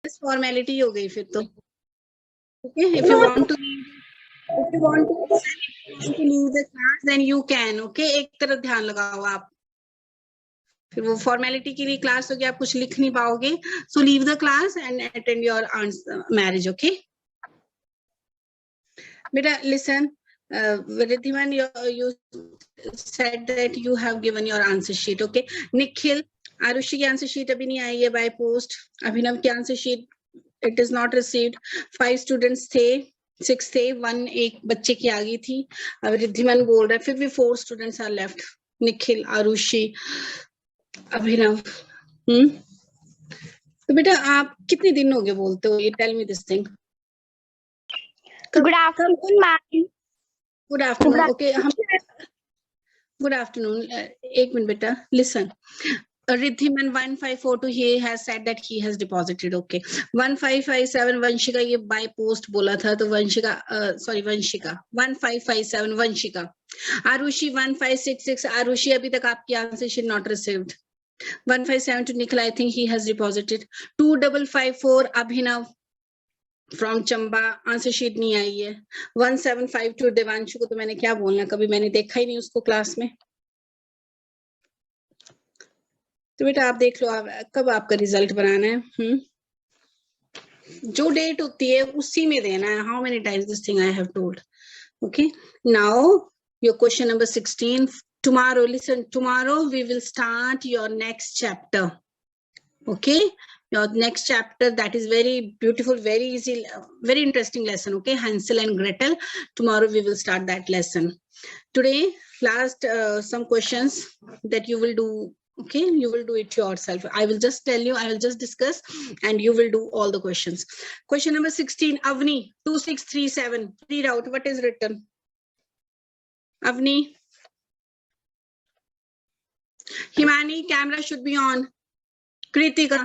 बस फॉर्मेलिटी हो गई फिर तो. Okay, if you want to leave the class, then you can. Okay, एक तरफ ध्यान लगाओ आप. फिर वो फॉर्मेलिटी के लिए क्लास होगी, आप कुछ लिख नहीं पाओगे. So leave the class and attend your aunt's marriage. Okay. Beta, listen. Riddhiman, you said that you have given your answer sheet. Okay. Nikhil, Arushi की आंसर शीट अभी नहीं आई है बाय पोस्ट. अभिनव की answer sheet it is not received. 5 students थे, 6 थे, 1 एक बच्चे की आ गई थी. अब रिद्धिमान बोल रहा है फिर भी 4 students are left. Nikhil, Arushi, Abhinav. तो बेटा आप कितने दिन हो गए बोलते हो ये? Tell me this thing. Good afternoon ma'am. Good afternoon. Okay, हम गुड आफ्टरनून. एक मिनट बेटा, listen. Riddhiman 1542 he has said that he has deposited. Okay. 1557 Vanshika ये by post बोला था, तो वंशिका sorry वंशिका 1557 वंशिका. आरुषि 1566 आरुषि अभी तक आपकी answer sheet not received. 1572 Nikhil, I think he has deposited. 2554 Abhinav from Chamba, answer sheet नहीं आई है. 1752 देवांशु को तो मैंने क्या बोलना, कभी मैंने देखा ही नहीं उसको क्लास में. तो बेटा आप देख लो कब आपका रिजल्ट बनाना है. जो डेट होती है उसी में देना है. How many times this thing I have told. Okay, now your question number 16. Tomorrow, listen, tomorrow we will start your next chapter. Okay, your next chapter that is very beautiful, very easy, very interesting lesson. Okay, Hansel and Gretel. Tomorrow we will start that lesson. Today last some questions that you will do. Okay, you will do it yourself. I will just tell you, I will just discuss and you will do all the questions. Question number 16, Avni 2637. Read out what is written. Avni. Himani, camera should be on. Kritika.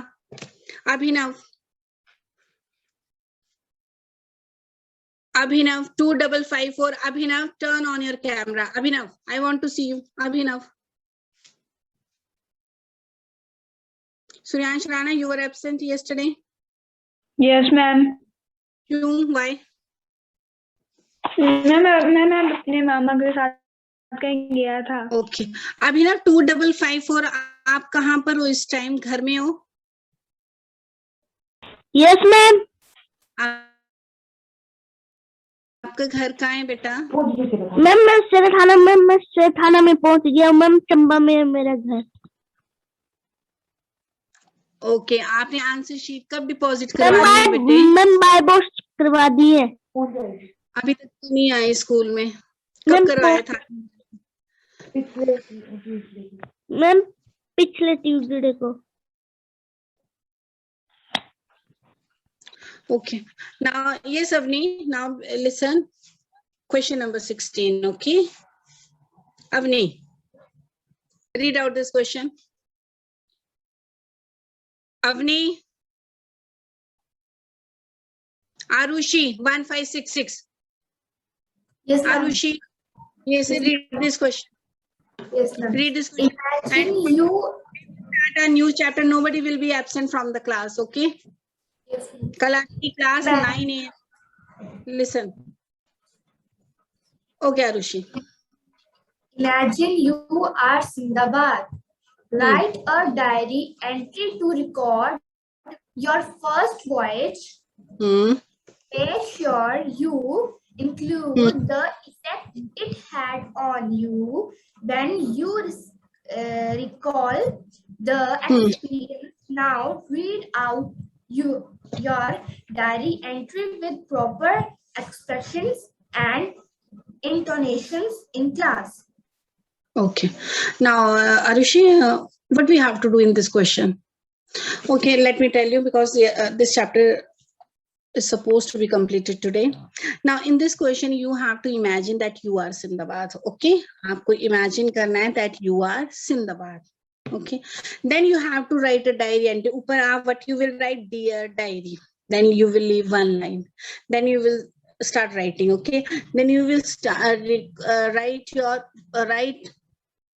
Abhinav. Abhinav 2554. Abhinav, turn on your camera. Abhinav, I want to see you. Abhinav. Suryansh Rana, you were absent yesterday? Yes ma'am. Why? मैं अपने मामा के साथ कहीं गया था. Okay. Abhinav 2554, आप कहाँ पर हो इस टाइम? घर में हो? Yes ma'am. आपका घर कहाँ है बेटा? मैम मैं सिर थाना में पहुंच गया मैम. चंबा में मेरा घर. ओके, आपने आंसर शीट कब डिपॉजिट करवाई है बेटे? मैम बाय पोस्ट करवा दी है. अभी तक तो नहीं आए स्कूल में. कब करवाया था? मैम पिछले ट्यूसडे को. Okay, now yes Avni, now listen, question number 16. Okay, Avni, read out this question. Avni. Arushi 1566. Yes, Arushi, yes, read this question. yes, Read this question. Imagine And you. start a new chapter. Nobody will be absent from the class. Okay. Yes, कल आपकी class 9 AM. Listen. Okay, Arushi. Imagine you are Sindabad. Write a diary entry to record your first voyage. Make sure you include the effect it had on you when you recall the experience. Now read out your diary entry with proper expressions and intonations in class. Okay. Now, Arushi, what we have to do in this question? Okay, let me tell you, because this chapter is supposed to be completed today. Now, in this question, you have to imagine that you are Sindabad. Okay, आपको imagine करना है that you are Sindabad. Okay, then you have to write a diary entry. ऊपर आप what you will write, dear diary. Then you will leave one line. Then you will start writing. Okay, then you will start write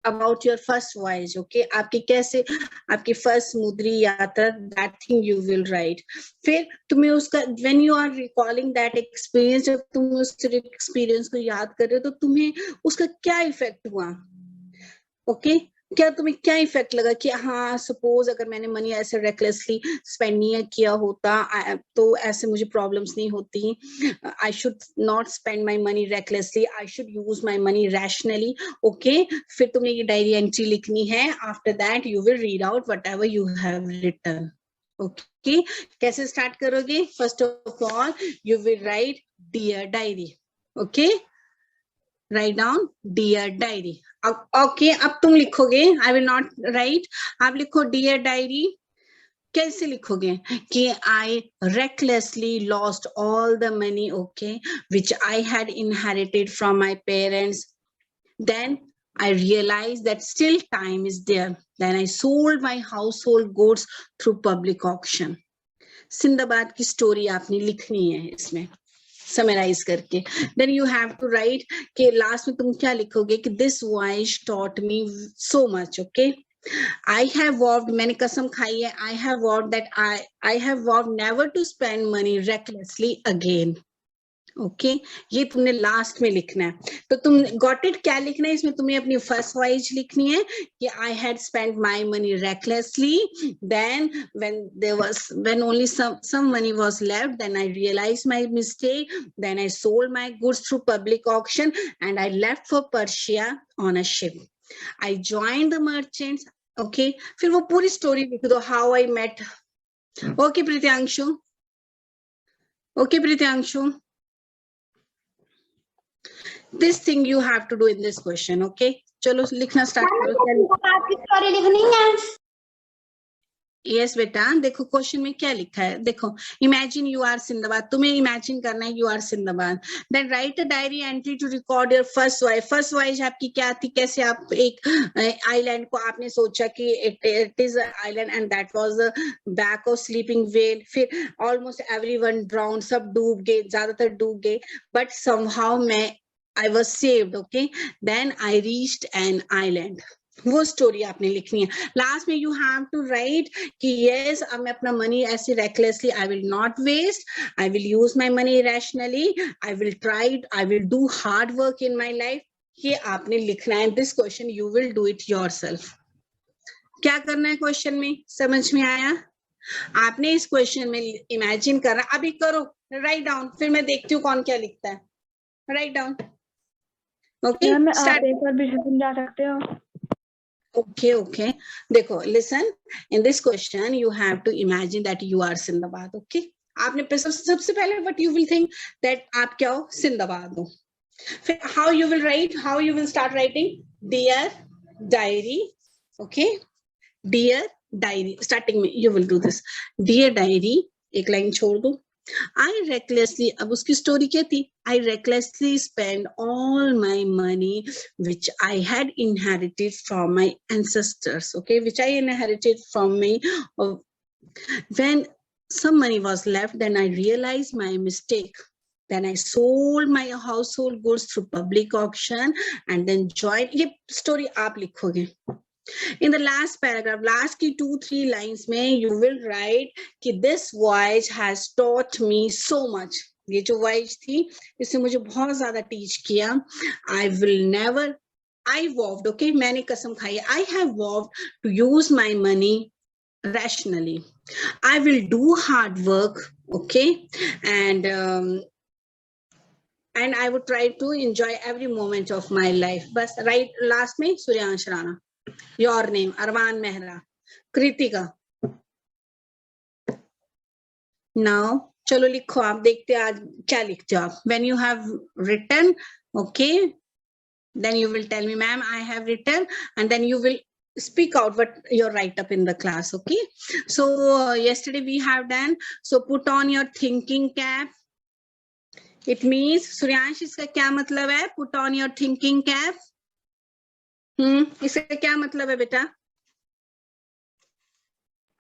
about your first voyage. Okay, आपकी कैसे आपकी first समुद्री यात्रा, that thing you will write. फिर तुम्हें उसका when you are recalling that experience, जब तुम उस experience को याद कर रहे हो तो तुम्हें उसका क्या इफेक्ट हुआ? ओके, क्या तुम्हें क्या इफेक्ट लगा कि हाँ सपोज अगर मैंने मनी ऐसे रेकलेसली स्पेंड नहीं किया होता तो ऐसे मुझे प्रॉब्लम्स नहीं होती. I should not spend my money recklessly, I should use my money rationally. Okay, फिर तुमने ये डायरी एंट्री लिखनी है. After that you will read out whatever you have written. Okay, कैसे स्टार्ट करोगे? First of all you will write dear diary. Okay, write down dear diary. Okay, अब तुम लिखोगे, आई विल नॉट राइट. आप लिखो dear diary. कैसे लिखोगे कि I recklessly lost all the money, okay, which I had inherited from my parents. Then I realized that still time is there. Then I sold my household goods through public auction. Sindbad की story आपने लिखनी है इसमें summarise करके. Then you have to write कि last में तुम क्या लिखोगे कि this voyage taught me so much. Okay, I have vowed, मैंने कसम खाई है, I have vowed that I have vowed never to spend money recklessly again. Okay, ये तुमने लास्ट में लिखना है. तो तुम गॉट इट, क्या लिखना है इसमें? तुम्हें अपनी फर्स्ट वॉयज लिखनी है कि I had spent my money recklessly. Then when only some money was left, then I realized my mistake. Then I sold my goods through public auction and I left for Persia on a ship. I joined the merchants. Okay, फिर वो पूरी story लिख दो, how I met. Okay, प्रीत्यांशु. Okay, प्रीत्यांशु. This thing you have to do in this question. Okay, चलो लिखना start करो. आपकी story लिखनी है. यस बेटा, देखो क्वेश्चन में क्या लिखा है. देखो, इमेजिन यू आर सिंदाबाद. तुम्हें इमेजिन करना है you are Sindbad. Then write a diary entry to record your first voyage. First voyage आपकी क्या थी? कैसे आप एक आइलैंड को आपने सोचा कि it is island and that was the back of sleeping whale. फिर ऑलमोस्ट एवरीवन ड्राउंड, सब डूब गए, ज्यादातर डूब गए, but somehow I was saved. Okay, then I reached an island. वो स्टोरी आपने लिखनी है. लास्ट में यू हैव टू राइट कि यस, अब मैं अपना मनी ऐसे recklessly I will not waste, I will use my money rationally, I will try, I will do hard work in my life. ये आपने लिखना है. This question you will do it yourself. क्या करना है क्वेश्चन में? समझ में आया? आपने इस क्वेश्चन में इमेजिन करना. अभी करो, राइट डाउन, फिर मैं देखती हूँ कौन क्या लिखता है. Write down. Okay, start. Paper भी समझा सकते हो. Okay, okay. देखो, listen. In this question, you have to imagine that you are Sindabad. Okay. आपने सबसे पहले what you will think that आप क्या हो? सिंदाबाद हो. फिर how you will write? How you will start writing? Dear diary. Okay. Dear diary. Starting में you will do this. Dear diary. एक लाइन छोड़ दो. I recklessly, अब उसकी स्टोरी क्या थी? I recklessly spent all my money which I had inherited from my ancestors. Okay, which I inherited from me. When some money was left, then I realized my mistake. Then I sold my household goods through public auction and then joined. ये story आप लिखोगे. In the last paragraph, last की 2-3 lines में you will write कि this voyage has taught me so much. ये जो voyage थी इसने मुझे बहुत ज्यादा teach किया. I will never, I vowed, okay, मैंने कसम खाई, I have vowed to use my money rationally. I will do hard work, okay, and I would try to enjoy every moment of my life. बस right last में Suryansh Rana. Your name, Arman Mehra, Kritika. Now, चलो लिखो. आप देखते हैं आज क्या लिखते हो आप. When you have written, okay, then you will tell me, ma'am, I have written, and then you will speak out what your write up in the class. Okay. So yesterday we have done. So put on your thinking cap. It means Suryansh, इसका क्या मतलब है? Put on your thinking cap. इसका क्या मतलब है बेटा?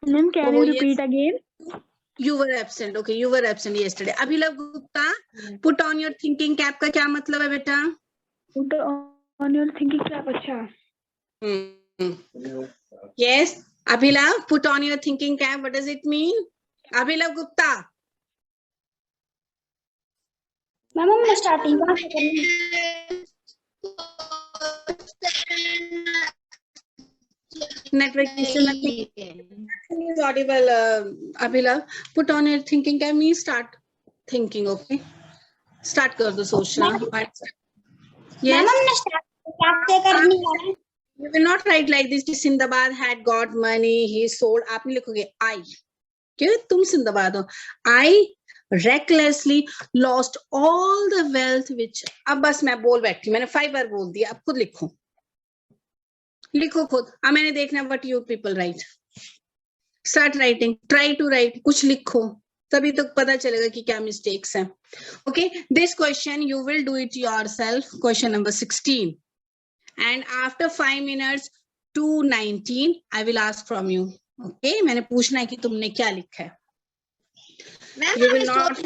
Ma'am, can you repeat again? You were absent. Okay, you were absent yesterday. अभिलव Gupta, put on your thinking cap का क्या मतलब है बेटा? Put on your thinking cap. अच्छा. Yes, Abhilav, put on your thinking cap. What does it mean? Abhilav Gupta. Ma'am हमने starting कहाँ से करनी Network issue, nothing is audible. Abhilav, put on your thinking cap. Means start thinking. Okay, start कर दो सोचना. Ma'am Yes. हमने starting कहाँ से करनी है You will not write like this. Sindbad had got money. He sold. आपने लिखोगे I. क्यों तुम सिंदबाद हो? I recklessly lost all the wealth which. अब बस मैं बोल बैठी. मैंने 5 बार बोल दिया. अब खुद लिखो. लिखो खुद. अब मैंने देखना what you people write. Start writing. Try to write. कुछ लिखो. तभी तो पता चलेगा कि क्या mistakes हैं. Okay. This question you will do it yourself. Question number 16. And after 5 minutes to 19, I will ask from you. Okay, मैंने पूछना है कि तुमने क्या लिखा है. You will not.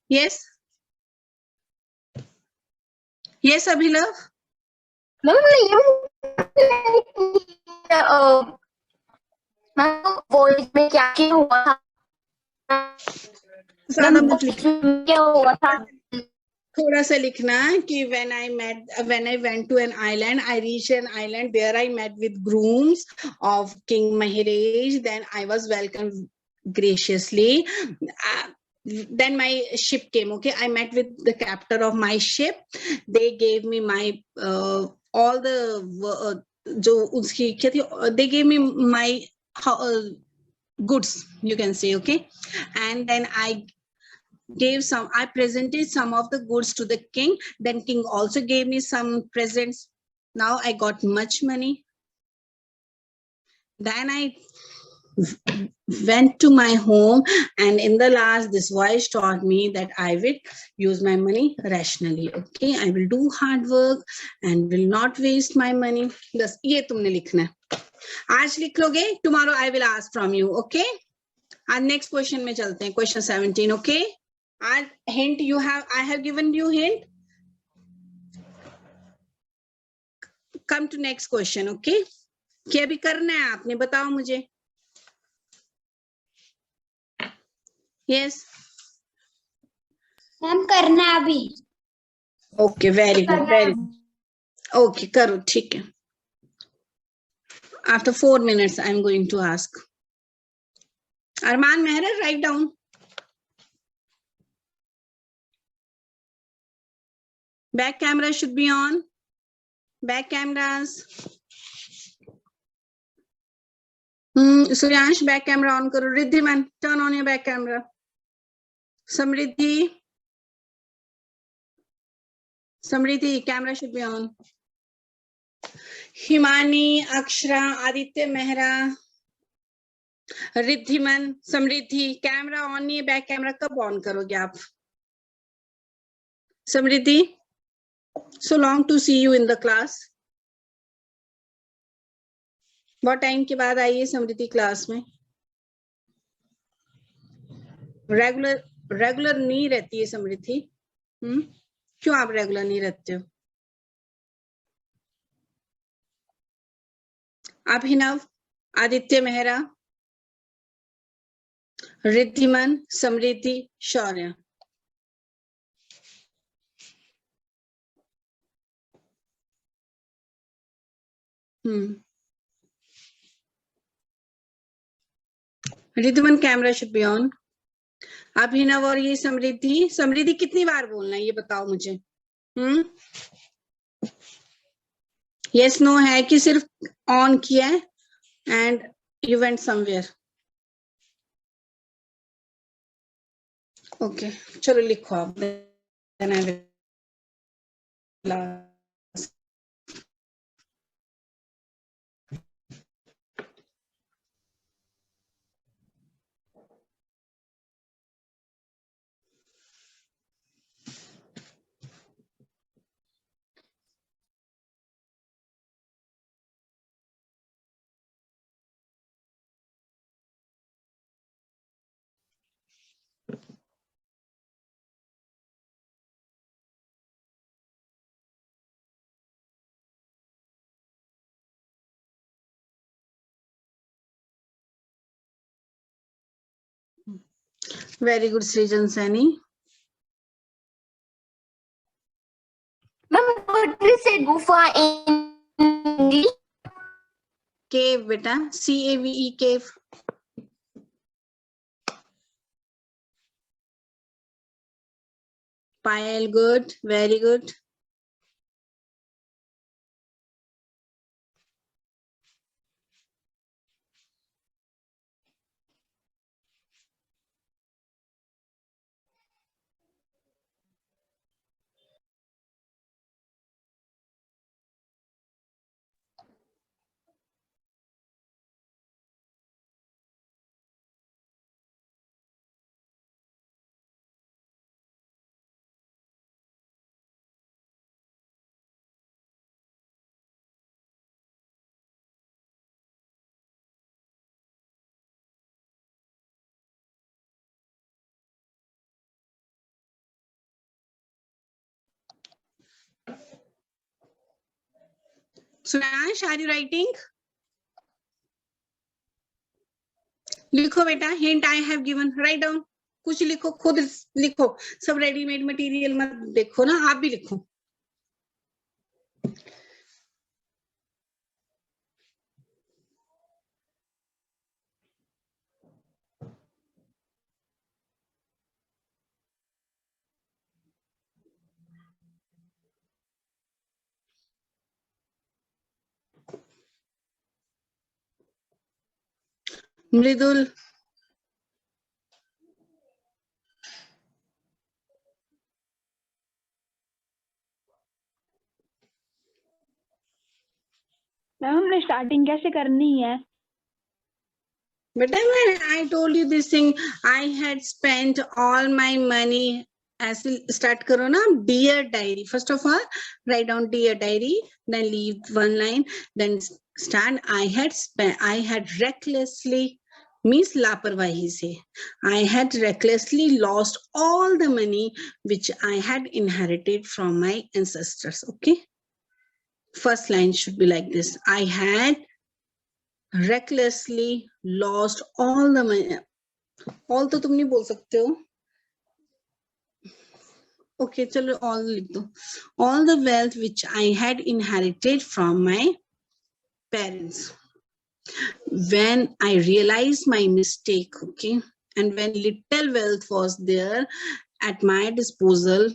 Yes. Yes, Abhilav. Ma'am हमने वॉइस में क्या क्या हुआ था ज़्यादा मत लिखना. क्या हुआ था थोड़ा सा लिखना कि when I went to an island, I reached an island. There I met with grooms of King Maharaj. Then I was welcomed graciously. Then my ship came. Okay, I met with the captain of my ship. They gave me my all the जो उसकी क्या थी. They gave me my goods. You can say, okay, and then I presented some of the goods to the king. Then king also gave me some presents. Now I got much money. Then I went to my home, and in the last, this voice taught me that I will use my money rationally. Okay, I will do hard work and will not waste my money. बस ये तुमने लिखना है. आज लिख लोगे. Tomorrow I will ask from you. Okay. आज next question में चलते हैं. Question 17. Okay. And hint you have, I have given you hint. Come to next question, okay? क्या भी करना है आपने, बताओ मुझे. Yes. मैम करना है अभी Okay, very good, very good. Okay, करो, ठीक है. After 4 minutes, I'm going to ask. Arman Mehra, write down. Back camera should be on. Back cameras. Suryansh, back camera on karo. Riddhiman, turn on your back camera. Samriddhi, camera should be on. Himani, Akshara, Aditya Mehra, Riddhiman, Samriddhi, camera on नहीं है. Back camera कब on करोगे आप? Samriddhi, so long to see you in the class. बहुत time के बाद आई है समृद्धि class में. रेगुलर नहीं रहती है समृद्धि. क्यों आप रेगुलर नहीं रहते हो? Abhinav, Aditya Mehra, Riddhiman, Samriddhi, Shaurya. Riddhiman camera should be on. Abhinav और ये समृद्धि कितनी बार बोलना है ये बताओ मुझे. यस नो है कि सिर्फ ऑन किया है and you went somewhere. Okay, चलो लिखो आप. Very good, Srijan Sani. Ma'am, what do you say gufa in English? Cave, beta. C-A-V-E, cave. Pile, good. Very good. Sunash, are you writing? लिखो बेटा. Hint I have given. Write down. कुछ लिखो, खुद लिखो. सब रेडीमेड मटेरियल मत देखो ना, आप भी लिखो. मृदुल. मैम हमने स्टार्टिंग कैसे करनी है? बेटा I told you this thing. I had spent all my money. ऐसे start करो ना. Dear diary. First of all, write down dear diary. Then leave one line. Then stand. I had recklessly, means लापरवाही से. I had recklessly lost all the money which I had inherited from my ancestors. Okay. First line should be like this. I had recklessly lost all the money. All तो तुम नहीं बोल सकते हो. Okay, चलो all लिख दो. All the wealth which I had inherited from my parents. When I realized my mistake, okay, and when little wealth was there at my disposal,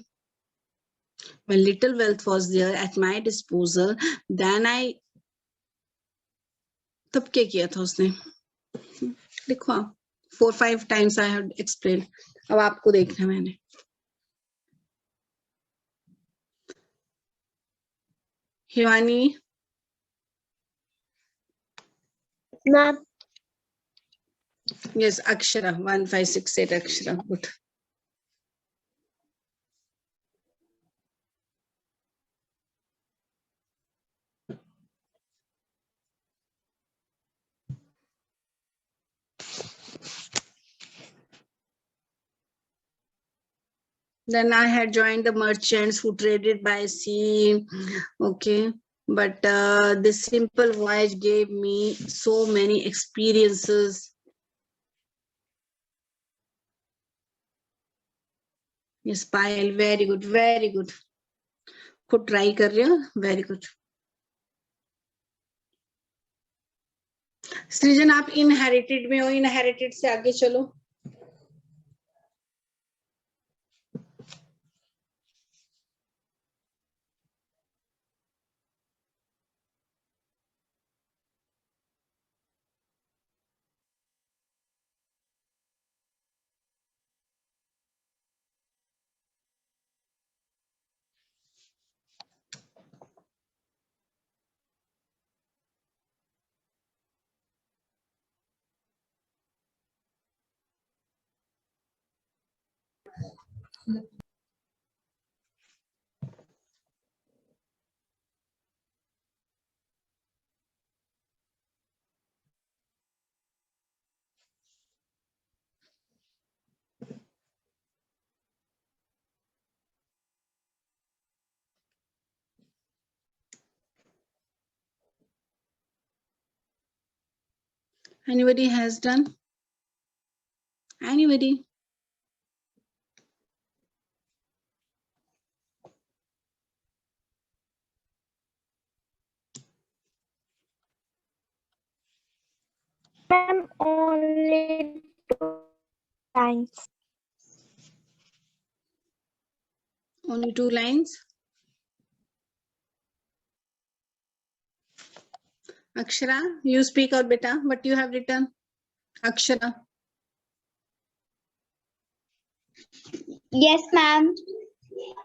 then I तब क्या किया था उसने? लिखो आप. 4-5 times I had explained. अब आपको देखना मैंने. Hivani. Ma'am, Yes, Akshara. 1, 5, 6, 8 Akshara. Good. Then I had joined the merchants who traded by sea. Okay. But this simple voyage gave me so many experiences. Yes, Payal, very good, very good. खुद try कर रहे हो, very good. सृजन आप inherited में हो, inherited से आगे चलो. Anybody has done? Anybody? Only 2 lines. Only 2 lines. Akshara, you speak out, beta. What you have written? Akshara. Yes, ma'am.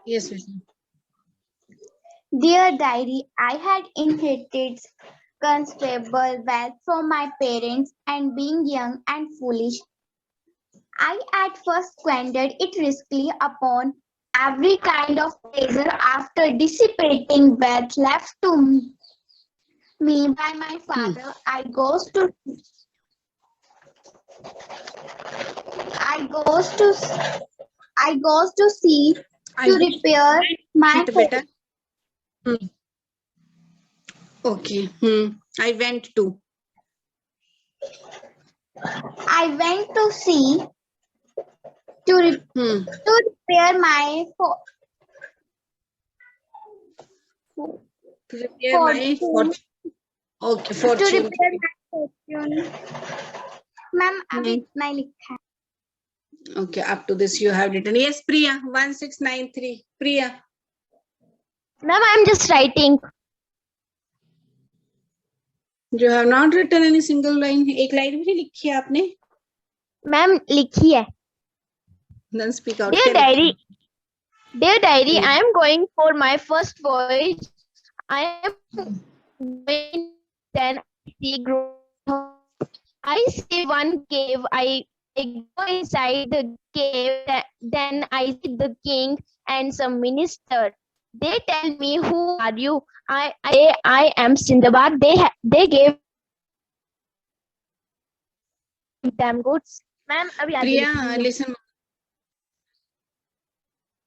Yes, beta. Dear diary, I had inherited considerable wealth from my parents, and being young and foolish, I at first squandered it risky upon every kind of pleasure. After dissipating wealth left to me by my father, I goes to sea I to repair my went, beta. Okay. I went to. I went to sea to repair my To repair my fortune. Okay, fortune. repair my fortune. Ma'am अभी इतना ही लिखा है. Okay, up to this you have written. Yes, Priya, 1693. Priya. Ma'am, I'm just writing. You have not written any single line. एक line भी नहीं लिखी है आपने. Ma'am, लिखी है. Then speak out. Dear diary, I am going for my first voyage. I am going, then I see growth. I see one cave. I go inside the cave. Then I see the king and some minister. They tell me, "Who are you?" I am Sindbad. They gave them goods. Ma'am, अभी आगे Priya, लिखी हूँ. listen.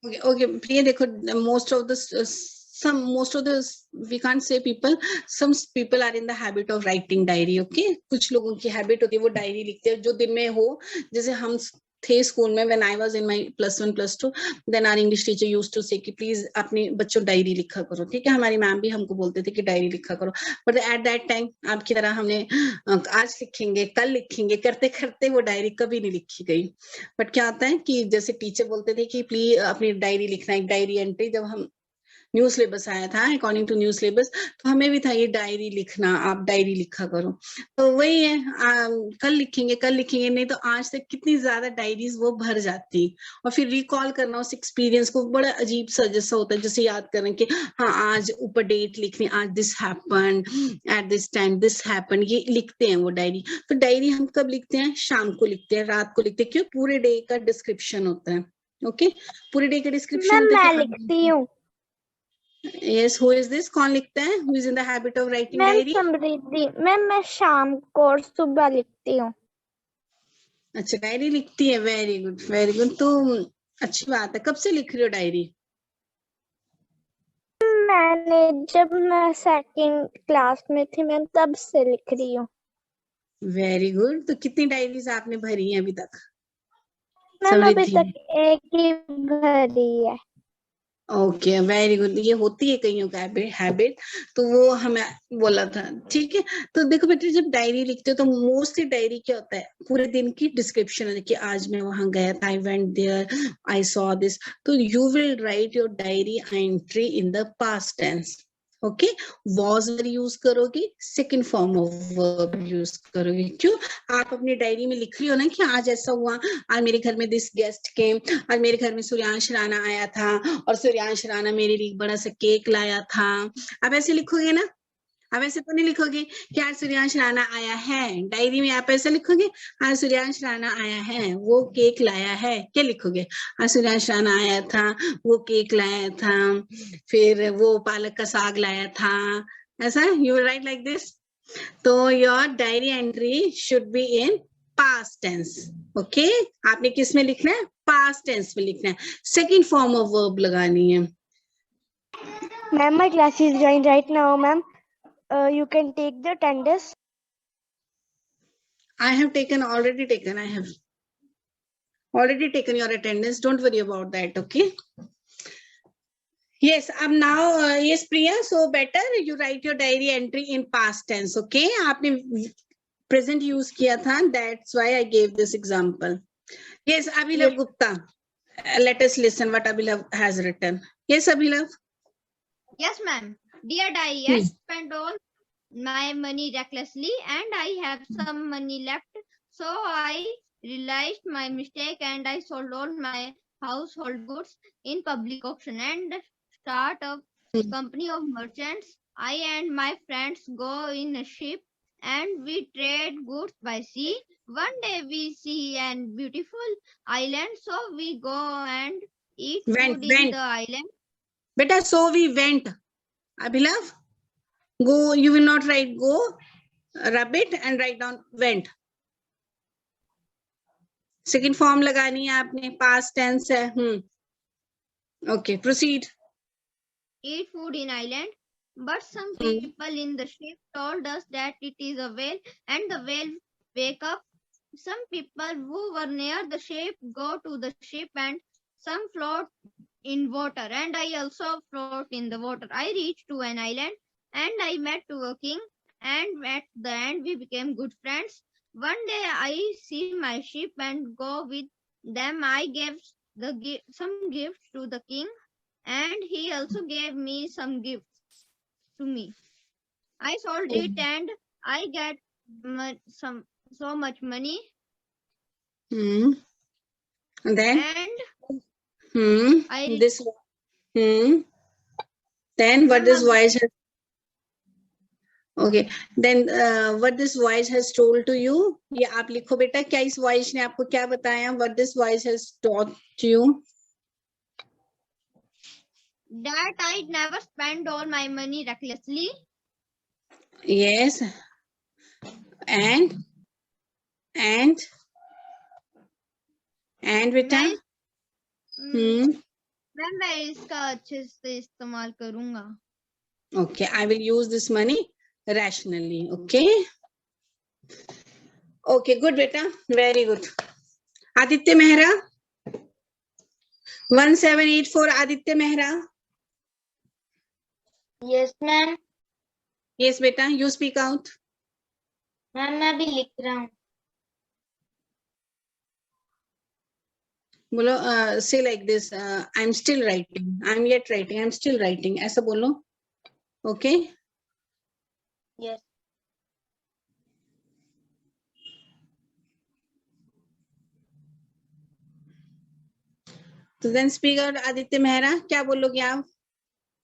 Okay, Priya, देखो, most of the we can't say people, some people are in the habit of writing diary. Okay, कुछ लोगों की habit होती है वो डायरी लिखते हैं जो दिन में हो. जैसे हम थे स्कूल में, when I was in my +1 +2, then our English teacher used to say कि please अपने बच्चों डायरी लिखा करो. ठीक है, हमारी मैम भी हमको बोलते थे कि डायरी लिखा करो. But at that time आपकी तरह हमने आज लिखेंगे कल लिखेंगे करते करते वो डायरी कभी नहीं लिखी गई. बट क्या होता है कि जैसे टीचर बोलते थे कि प्लीज अपनी डायरी लिखना, एक डायरी एंट्री. जब हम न्यू सिलेबस आया था, अकॉर्डिंग टू न्यू सिलेबस, तो हमें भी था ये डायरी लिखना, आप डायरी लिखा करो. तो वही है, कल लिखेंगे नहीं तो आज तक कितनी ज्यादा डायरीज वो भर जाती. और फिर रिकॉल करना उस एक्सपीरियंस को बड़ा अजीब सा जैसा होता है, जैसे याद करना कि हाँ आज ऊपर डेट लिखनी, आज this happen at this time, this happen, ये लिखते हैं वो डायरी. तो डायरी हम कब लिखते हैं? शाम को लिखते हैं, रात को लिखते हैं. क्यों? पूरे डे का डिस्क्रिप्शन होता है. ओके, पूरे डे का डिस्क्रिप्शन. मैं लिखती हूँ. Yes, who is this? कौन लिखता है? Who is in the habit of writing ma'am diary? Samriddhi. Ma'am मैं शाम को और सुबह लिखती हूँ. अच्छा, डायरी लिखती है. Very good, very good. तो अच्छी बात है. कब से लिख रही हो डायरी? मैंने जब मैं 2nd क्लास में थी मैं तब से लिख रही हूँ. Very good. तो कितनी डायरीज आपने भरी हैं अभी तक? मैम अभी तक एक ही भरी है. Okay, very good. ये होती है कईयों का हैबिट, तो वो हमें बोला था. ठीक है, तो देखो बेटे, जब डायरी लिखते हो तो मोस्टली डायरी क्या होता है? पूरे दिन की डिस्क्रिप्शन है कि आज मैं वहां गया था, I went there, I saw this. तो you will write your diary entry in the past tense. Okay, was use करोगे, second form of verb use करोगे. क्यों? आप अपनी डायरी में लिख रही हो ना कि आज ऐसा हुआ, आज मेरे घर में दिस गेस्ट केम, आज मेरे घर में सूर्यांश राणा आया था और सूर्यांश राणा मेरे लिए बड़ा सा केक लाया था. आप ऐसे लिखोगे ना? आप ऐसे तो नहीं लिखोगे कि आज सूर्यांश राणा आया है. डायरी में आप ऐसा लिखोगे, आज सूर्यांश राणा आया है, वो केक लाया है. क्या लिखोगे? आज सूर्यांश राणा आया था, वो केक लाया था, फिर वो पालक का साग लाया था. ऐसा you will write like this. तो your diary entry should be in past tense. Okay, आपने किस में लिखना है? पास्ट टेंस में लिखना है. सेकंड फॉर्म ऑफ वर्ब लगानी है. Ma'am my class is going right now. Ma'am you can take the attendance. I have already taken your attendance. Don't worry about that. Okay. Yes, now yes Priya, so better you write your diary entry in past tense. Okay, आपने present use किया था, that's why I gave this example. Yes, Abhilav Gupta. Let us listen what Abhilav has written. Yes, Abhilav. Yes, ma'am. Dear diary, I spent all my money recklessly and I have some money left. So I realized my mistake and I sold all my household goods in public auction and start a company of merchants. I and my friends go in a ship and we trade goods by sea. One day we see a beautiful island, so we go and eat food in the island. Beta, so we went. Abhilav, go. You will not write go. Rub it and write down went. Second form लगानी है आपने. Past tense है. Okay, proceed. Eat food in island, but some people in the ship told us that it is a whale and the whale wake up. Some people who were near the ship go to the ship and some float in water and I also float in the water. I reached to an island and I met to a king and at the end we became good friends. One day I see my ship and go with them. I gave some gifts to the king and he also gave me some gifts to me. I sold it and I get so much money. And then I this then what this voice has, okay, then what this voice has told to you, ये आप लिखो बेटा. क्या इस voice ने आपको क्या बताया? What this voice has taught you? That I never spend all my money recklessly. Yes. And बेटा. मैं इसका अच्छे से इस्तेमाल करूंगा. Okay, I will use this money rationally. Okay. Okay, good beta. Very good. Aditya Mehra. 1784 Aditya Mehra. Yes, ma'am. Yes, beta. You speak out. Ma'am मैं अभी लिख रहा हूँ. बोलो, say like this. I'm still writing. I'm yet writing. I'm still writing. ऐसा बोलो. Okay. Yes. तो then speak out Aditya Mehra. क्या बोलोगे आप?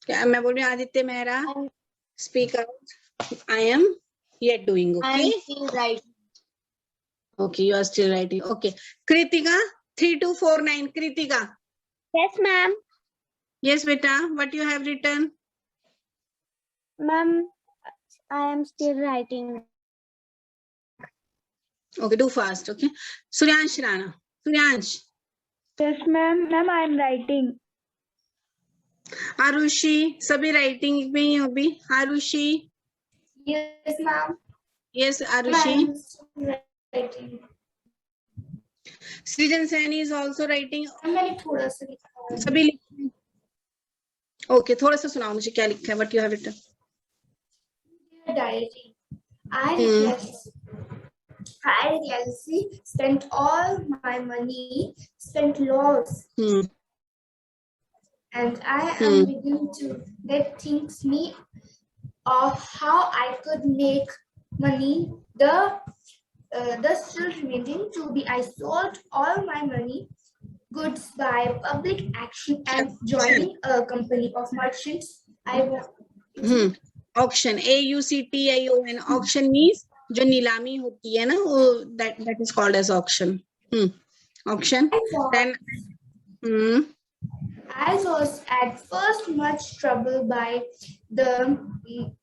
क्या मैं बोल रही हूँ Aditya Mehra? Speak out. I am yet doing. Okay. I am still writing. Okay, you are still writing. Okay. Kritika 3249. Kritika. Yes, ma'am. Yes, beta. What you have written? Ma'am, I am still writing. Okay, do fast. Okay. Suryansh Rana. Suryansh. Yes, ma'am. Ma'am, I am writing. Arushi. सभी writing में ही हो भी. Arushi. Yes, ma'am. Yes, Arushi. Writing. Srijan Saini is also writing. मैंने थोड़ा सा लिखा है. सभी लिखे. Okay, थोड़ा सा सुनाओ मुझे क्या लिखा है. What you have written? Diary. I recklessly spent all my money, spent loss, and I am beginning to get things me of how I could make money. The still remaining to be I sold all my money goods by public action and joining a company of merchants. Auction. AUCTION. Auction means जो नीलामी होती है ना, वो that is called as auction. Auction. Then I was at first much troubled by the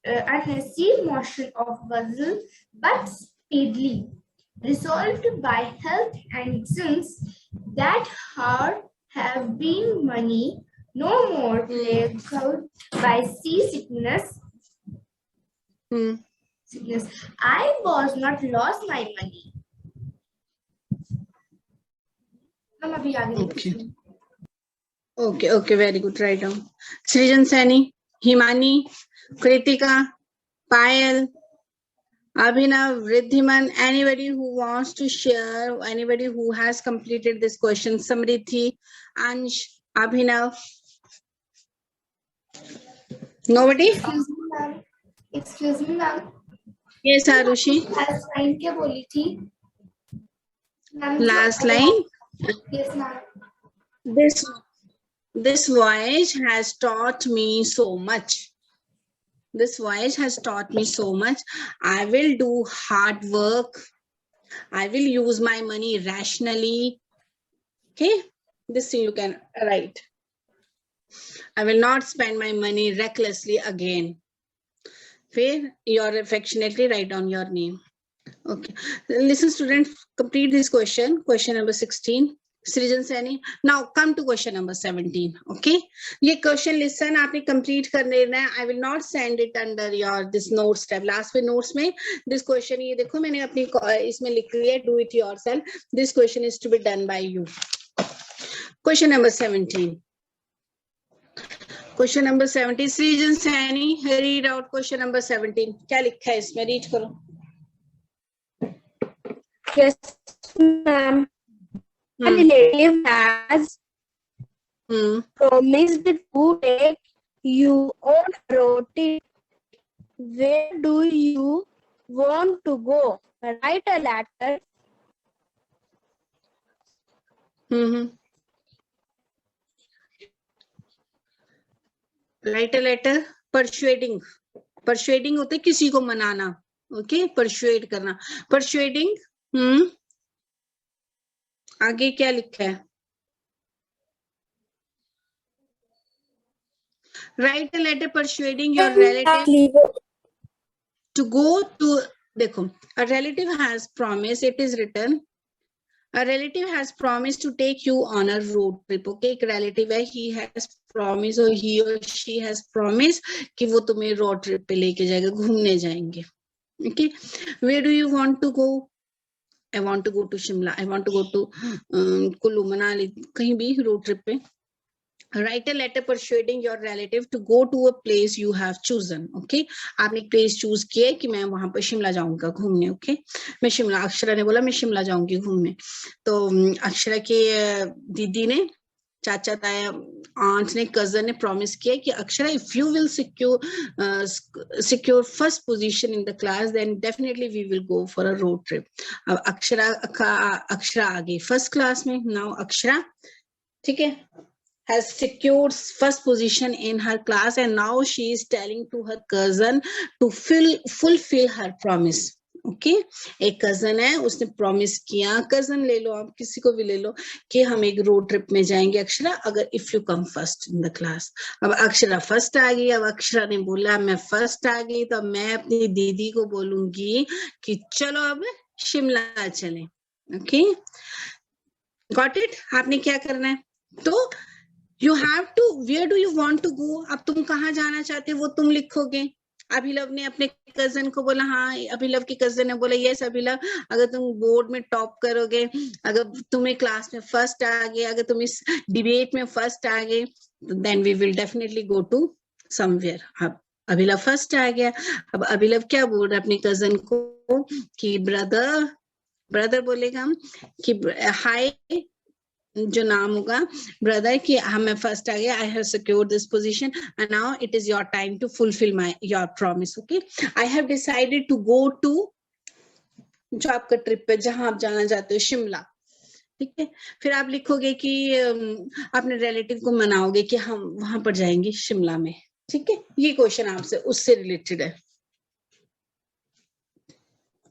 uneasy motion of vessel, but speedily resolved by health and since that hard have been money, no more plagued by sea sickness. I was not lost my money. Okay, very good. Write down. Srijan Saini, Himani, Kritika, Payal, Abhinav, Riddhiman, anybody who wants to share, anybody who has completed this question, Samriddhi, Ansh, Abhinav. Nobody? Excuse me, ma'am. Yes, Arushi. Last line क्या बोली थी? Ma'am, Last line. Yes, ma'am. This voyage has taught me so much. This voyage has taught me so much. I will do hard work. I will use my money rationally. Okay, this thing you can write. I will not spend my money recklessly again. Where you're affectionately write down your name. Okay, listen students, complete this question. Question number 16. Srijan Saini. Now come to question number 17. Okay, ये question listen आपने complete कर लेना है. I will not send it under your this notes tab. Last में notes में this question ये देखो मैंने अपनी इसमें लिख लिया do it yourself. This question is to be done by you. Question number 17. Question number 17. Srijan Saini, read out question number 17. क्या लिखा है इसमें? Read करो. Yes, ma'am. A relative has promised to take you on a road trip. Where do you want to go? Write a letter. Write a letter. Persuading. Persuading होता है किसी को मनाना. Okay, persuade करना. Persuading. आगे क्या लिखा है? Write a letter persuading your relative to go to. देखो, a relative has promised. It is written. A relative has promised to take you on a road trip. Okay, एक relative है, he has promised or he or she has promised कि वो तुम्हें road trip पे लेके जाएगा, घूमने जाएंगे. Okay, where do you want to go? I want to go to Shimla. I want to go to Kullu, Manali, कहीं भी road trip पे. Write a letter persuading your relative to go to a place you have chosen. Okay, आपने एक place choose किया कि मैं वहां पर शिमला जाऊंगा घूमने. Okay, मैं शिमला, अक्षरा ने बोला मैं शिमला जाऊंगी घूमने. तो अक्षरा के दीदी ने, चाचा ताया, aunt ने, cousin ने promise किया कि Akshara if you will secure first position in the class then definitely we will go for a road trip. अब अक्षरा आ गई first class में. Now अक्षरा, ठीक है, has secured first position in her class and now she is telling to her cousin to fulfill her promise. Okay, एक cousin है, उसने promise किया, cousin ले लो आप, किसी को भी ले लो, कि हम एक road trip में जाएंगे अक्षरा अगर if you come first in the class. अब अक्षरा first आ गई. अब अक्षरा ने बोला मैं first आ गई तो मैं अपनी दीदी को बोलूंगी कि चलो अब शिमला चलें. Okay, got it? आपने क्या करना है? तो you have to, where do you want to go? अब तुम कहाँ जाना चाहते हो वो तुम लिखोगे. अभिलव ने अपने कजन को बोला, हाँ, अभिलव की कजन ने बोला यस अभिलव, अगर तुम बोर्ड में टॉप करोगे, अगर तुम्हें क्लास में फर्स्ट आ गए, अगर तुम इस डिबेट में फर्स्ट आ गए, then we will definitely go to somewhere. अब अभिलव फर्स्ट आ गया. अब अभिलव क्या बोल रहा है अपने कजन को कि ब्रदर बोलेगा कि हाय, जो नाम होगा ब्रदर, कि मैं फर्स्ट आ गया, I have secured this position and now it is your time to fulfil my your promise. Okay, I have decided to go to, जो आपका ट्रिप पे जहां आप जाना चाहते हो, शिमला. ठीक है, फिर आप लिखोगे कि अपने रिलेटिव को मनाओगे कि हम वहां पर जाएंगे शिमला में. ठीक है, ये क्वेश्चन आपसे उससे रिलेटेड है.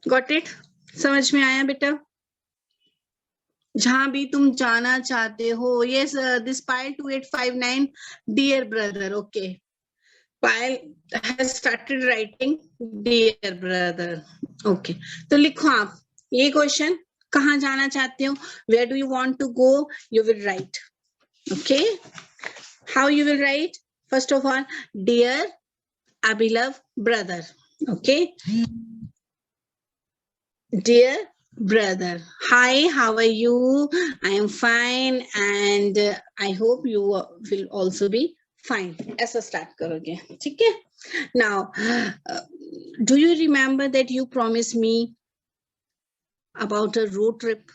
Got it? समझ में आया बेटा? जहां भी तुम जाना चाहते हो. Yes, this Payal 2859, dear brother. Okay, Payal has started writing dear brother. Okay, तो लिखो आप ये क्वेश्चन, कहाँ जाना चाहते हो, where do you want to go, you will write. Okay, how you will write? First of all, dear Abhilav brother. Okay, dear brother, hi, how are you? I am fine and I hope you will also be fine. ऐसा start करोगे. ठीक है, Now, do you remember that you promised me about a road trip?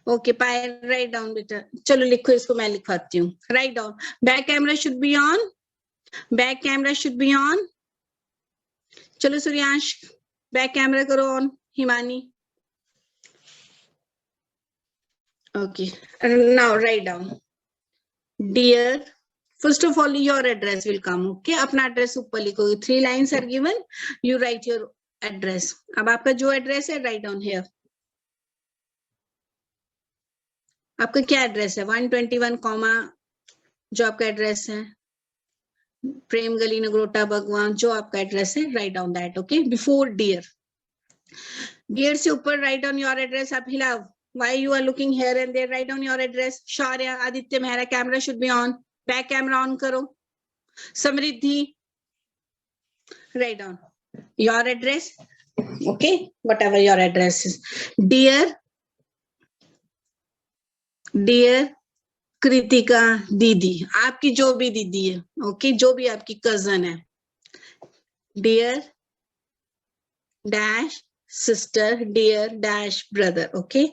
Okay, Payal, write down बेटा. चलो लिखो इसको, मैं लिखवाती हूँ. Write down. Back camera should be on. Back camera should be on. चलो सूर्यांश, back camera करो on. Himani. Okay, and now write down. Dear, first of all, your address will come. Okay, अपना address ऊपर लिखोगे. 3 lines are given. You write your address. अब आपका जो address है, write down here. आपका क्या एड्रेस है? 121 कॉमा जो आपका एड्रेस है, प्रेम गली नगरोटा भगवान, जो आपका एड्रेस है, write down that. Okay, before dear. Dear से ऊपर राइट डाउन योर एड्रेस. आप हिलाओ. Why you are looking here and there, write down your address. Shaurya, Aditya Mehra, camera should be on. Back camera on करो. Samriddhi, write down your address. Okay, whatever your address is. Dear, dear Kritika दीदी, आपकी जो भी दीदी है, okay, जो भी आपकी कजन है. Dear dash sister, dear dash brother. Okay,